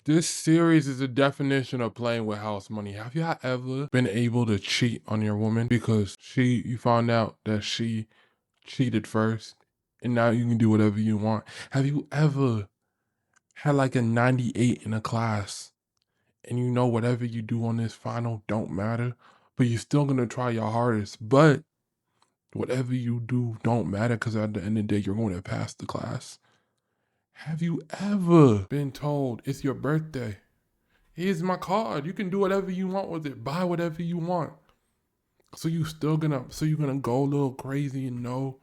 This series is a definition of playing with house money. Have you ever been able to cheat on your woman because you found out that she cheated first and now you can do whatever you want? Have you ever had like a 98 in a class and you know whatever you do on this final don't matter, but you're still gonna try your hardest, but whatever you do don't matter because at the end of the day you're going to pass the class? Have you ever been told it's your birthday? Here's my card. You can do whatever you want with it. Buy whatever you want. So you're gonna go a little crazy and know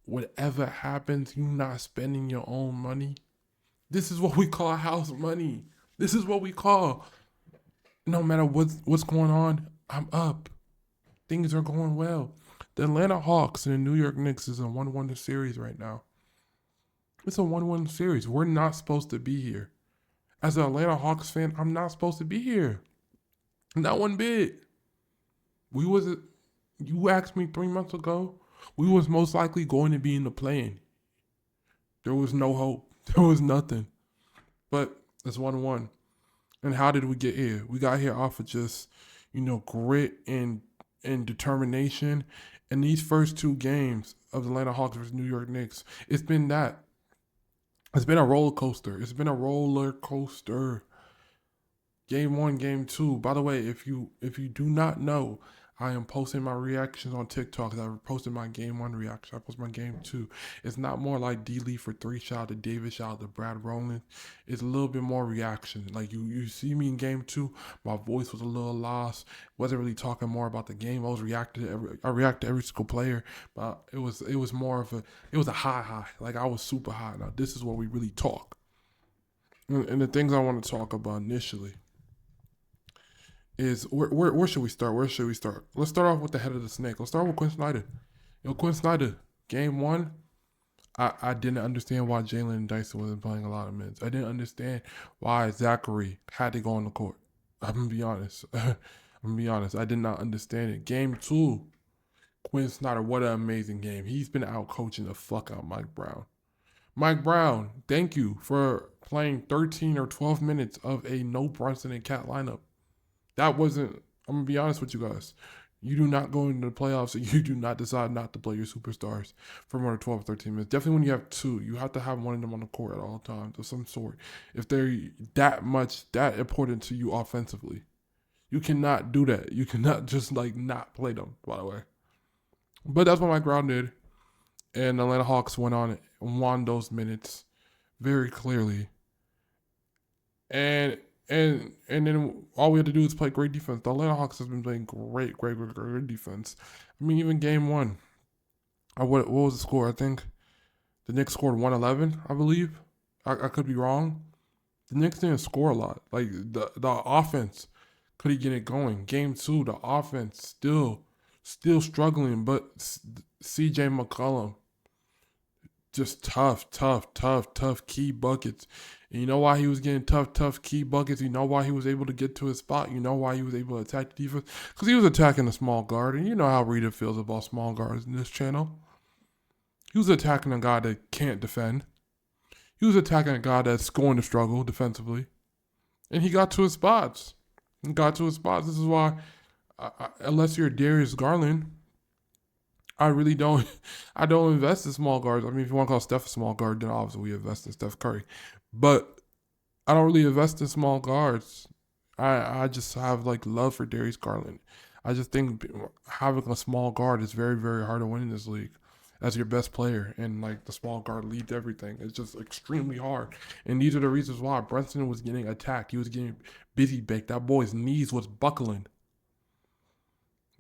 whatever happens, you're not spending your own money. This is what we call house money. This is what we call no matter what's going on, I'm up. Things are going well. The Atlanta Hawks and the New York Knicks is a 1-1 series right now. It's a 1-1 series. We're not supposed to be here. As an Atlanta Hawks fan, I'm not supposed to be here. Not one bit. You asked me 3 months ago, we was most likely going to be in the play-in. There was no hope. There was nothing. But it's 1-1. And how did we get here? We got here off of just, grit and determination. And these first two games of the Atlanta Hawks versus New York Knicks, it's been that. It's been a roller coaster. Game 1, game 2. By the way, if you do not know, I am posting my reactions on TikTok. I posted my game 1 reaction. I posted my game 2. It's not more like D Lee for 3 shout out to David, shout out to Brad Rowland. It's a little bit more reaction. Like you see me in game 2, my voice was a little lost. Wasn't really talking more about the game. I reacted to every single player, but it was a high. Like I was super high. Now this is where we really talk. And the things I want to talk about initially is where should we start? Let's start off with the head of the snake. Let's start with Quinn Snyder. Quinn Snyder, game 1, I didn't understand why Jalen Dyson wasn't playing a lot of minutes. I didn't understand why Zachary had to go on the court. I'm gonna be honest. I did not understand it. Game 2, Quinn Snyder, what an amazing game. He's been out coaching the fuck out Mike Brown. Mike Brown, thank you for playing 13 or 12 minutes of a no Brunson and Cat lineup. That wasn't, I'm going to be honest with you guys. You do not go into the playoffs and you do not decide not to play your superstars for more than 12 or 13 minutes. Definitely when you have 2, you have to have one of them on the court at all times of some sort. If they're that important to you offensively. You cannot do that. You cannot just not play them, by the way. But that's what Mike Brown did. And the Atlanta Hawks went on and won those minutes very clearly. And then all we had to do is play great defense. The Atlanta Hawks has been playing great defense. I mean, even game 1, what was the score? I think the Knicks scored 111, I believe. I could be wrong. The Knicks didn't score a lot. Like the offense couldn't get it going. Game 2, the offense still struggling, but CJ McCollum, just tough key buckets. And you know why he was getting tough key buckets? You know why he was able to get to his spot? You know why he was able to attack the defense? Because he was attacking the small guard. And you know how Rita feels about small guards in this channel. He was attacking a guy that can't defend. He was attacking a guy that's going to struggle defensively. And he got to his spots. This is why, unless you're Darius Garland, I don't invest in small guards. I mean, if you want to call Steph a small guard, then obviously we invest in Steph Curry. But I don't really invest in small guards. I just have love for Darius Garland. I just think having a small guard is very, very hard to win in this league as your best player. And the small guard leads everything. It's just extremely hard. And these are the reasons why Brunson was getting attacked. He was getting busy baked. That boy's knees was buckling.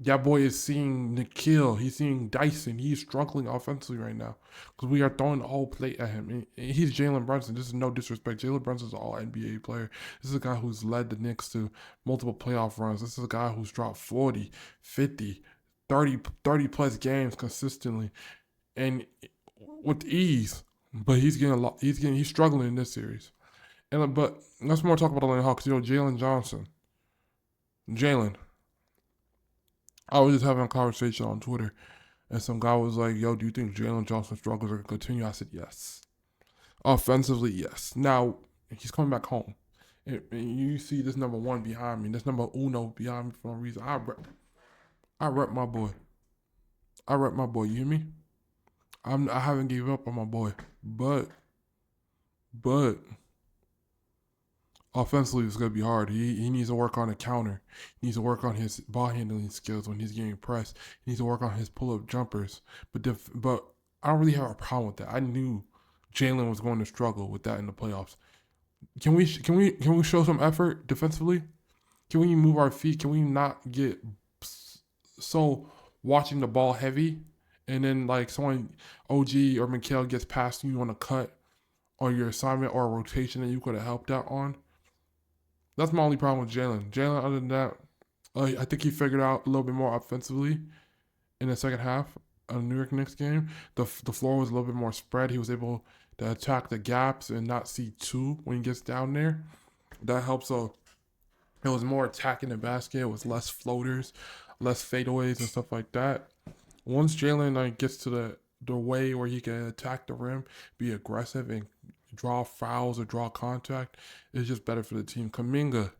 That boy is seeing Nikhil. He's seeing Dyson. He's struggling offensively right now because we are throwing the whole plate at him. And he's Jalen Brunson. This is no disrespect. Jalen Brunson's an all-NBA player. This is a guy who's led the Knicks to multiple playoff runs. This is a guy who's dropped 40, 50, 30-plus games consistently and with ease. But he's struggling in this series. But let's more talk about the Atlanta Hawks. Jalen Johnson. I was just having a conversation on Twitter, and some guy was like, yo, do you think Jalen Johnson struggles are going to continue? I said, yes. Offensively, yes. Now, he's coming back home. And you see this number one behind me, this number uno behind me for no reason. I rep my boy. I rep my boy. You hear me? I haven't gave up on my boy, but offensively it's gonna be hard. He needs to work on a counter. He needs to work on his ball handling skills when he's getting pressed. He needs to work on his pull up jumpers. But I don't really have a problem with that. I knew Jalen was going to struggle with that in the playoffs. Can we show some effort defensively? Can we move our feet? Can we not get so watching the ball heavy, and then like someone OG or Mikhail gets past you on a cut or your assignment or a rotation that you could have helped out on? That's my only problem with Jalen. Jalen, other than that, I think he figured out a little bit more offensively in the second half of the New York Knicks game. The floor was a little bit more spread. He was able to attack the gaps and not see two when he gets down there. That helps. So it was more attacking the basket. It was less floaters, less fadeaways and stuff like that. Once Jalen gets to the way where he can attack the rim, be aggressive, and draw fouls or draw contact, it's just better for the team. Kamingo,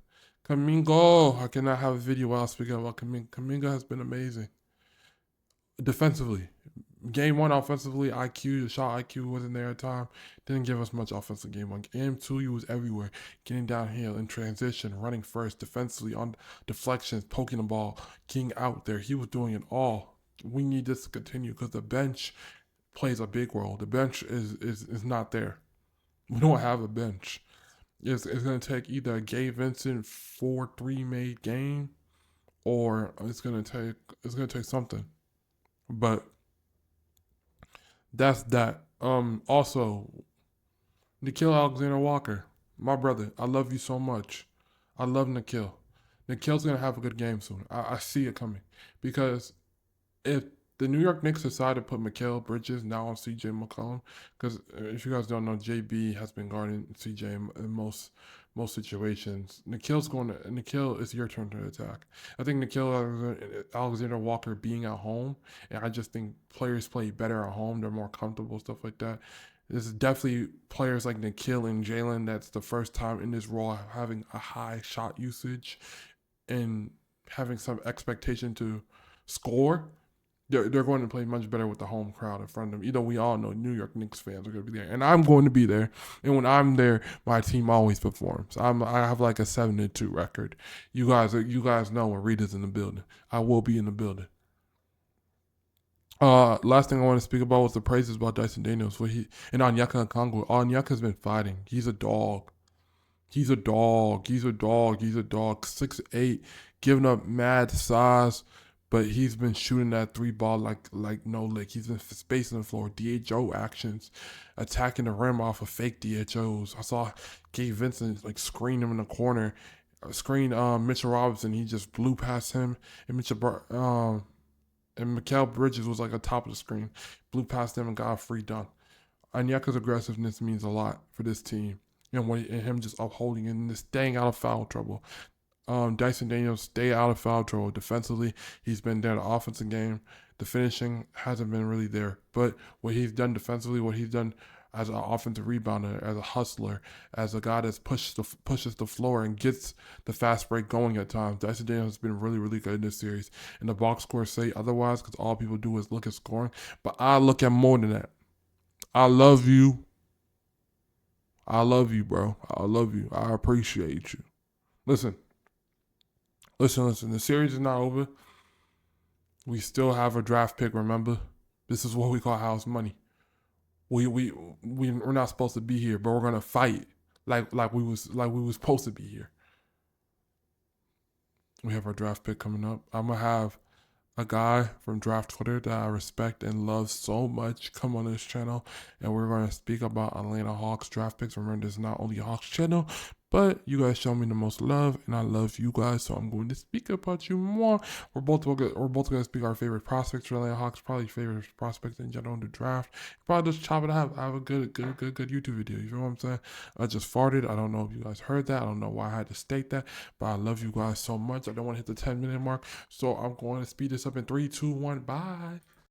I cannot have a video while speaking about Kaminga. Kaminga has been amazing defensively. Game one offensively, the shot IQ wasn't there at time. Didn't give us much offensive game one. Game two, he was everywhere, getting downhill in transition, running first, defensively on deflections, poking the ball, getting out there. He was doing it all. We need this to continue because the bench plays a big role. The bench is not there. We don't have a bench. It's going to take either a Gabe Vincent 4-3 made game, or it's going to take something. But that's that. Also, Nikhil Alexander Walker, my brother, I love you so much. I love Nikhil. Nikhil's gonna have a good game soon. I see it coming because if the New York Knicks decide to put Mikal Bridges now on CJ McCollum, because if you guys don't know, JB has been guarding CJ in most situations. Nikhil, it's your turn to attack. I think Nikhil Alexander Walker being at home, and I just think players play better at home. They're more comfortable, stuff like that. This is definitely players like Nikhil and Jalen. That's the first time in this role having a high shot usage and having some expectation to score. They're going to play much better with the home crowd in front of them. We all know New York Knicks fans are going to be there, and I'm going to be there. And when I'm there, my team always performs. I have like a 7-2 record. You guys know when Rita's in the building. I will be in the building. Last thing I want to speak about was the praises about Dyson Daniels. And Onyeka Okongwu. Onyeka's been fighting. He's a dog. He's a dog. He's a dog. He's a dog. 6'8", giving up mad size, but he's been shooting that three ball like no lick. He's been spacing the floor, DHO actions, attacking the rim off of fake DHOs. I saw Gabe Vincent screen him in the corner, screen Mitchell Robinson. He just blew past him, and Mikal Bridges was atop of the screen, blew past him and got a free dunk. Onyeka's aggressiveness means a lot for this team, and him just upholding and just staying out of foul trouble. Dyson Daniels stay out of foul trouble defensively. He's been there. The offensive game, the finishing hasn't been really there. But what he's done defensively, what he's done as an offensive rebounder, as a hustler, as a guy that pushes the floor and gets the fast break going at times, Dyson Daniels has been really, really good in this series. And the box scores say otherwise because all people do is look at scoring. But I look at more than that. I love you. I love you, bro. I love you. I appreciate you. Listen. The series is not over. We still have a draft pick, remember? This is what we call house money. We're not supposed to be here, but we're gonna fight like we was supposed to be here. We have our draft pick coming up. I'm gonna have a guy from Draft Twitter that I respect and love so much come on this channel, and we're going to speak about Atlanta Hawks draft picks. Remember, this is not only a Hawks channel, but you guys show me the most love, and I love you guys, so I'm going to speak about you more. We're both going to speak our favorite prospects for Atlanta Hawks, probably favorite prospects in general in the draft. Probably just chop it up. I have a good YouTube video. You feel what I'm saying? I just farted. I don't know if you guys heard that. I don't know why I had to state that, but I love you guys so much. I don't want to hit the 10-minute mark, so I'm going to speed this up in 3, 2, 1. Bye.